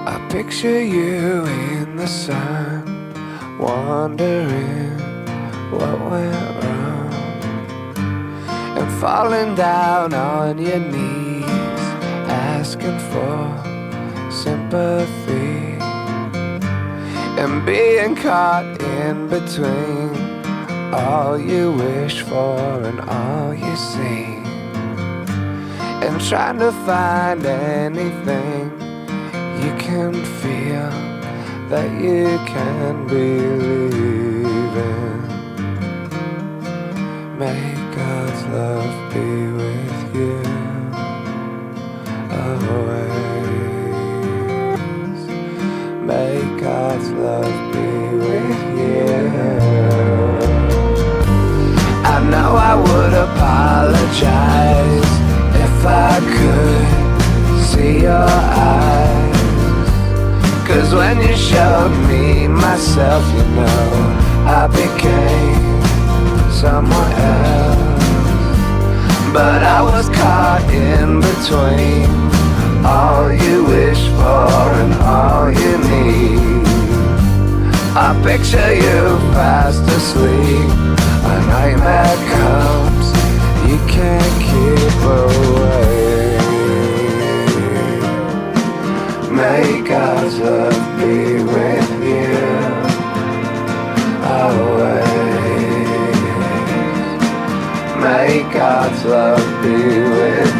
I picture you in the sun, wondering what went wrong, and falling down on your knees, asking for sympathy, and being caught in between all you wish for and all you see, and trying to find anything you can feel that you can believe in. May God's love be with you always. May God's love be with you. I know I would apologize if I could see your eyes, 'cause when you showed me myself, you know, I became someone else. But I was caught in between all you wish for and all you need. I picture you fast asleep, a nightmare comes, you can't keep away. May God's love be with you always. May God's love be with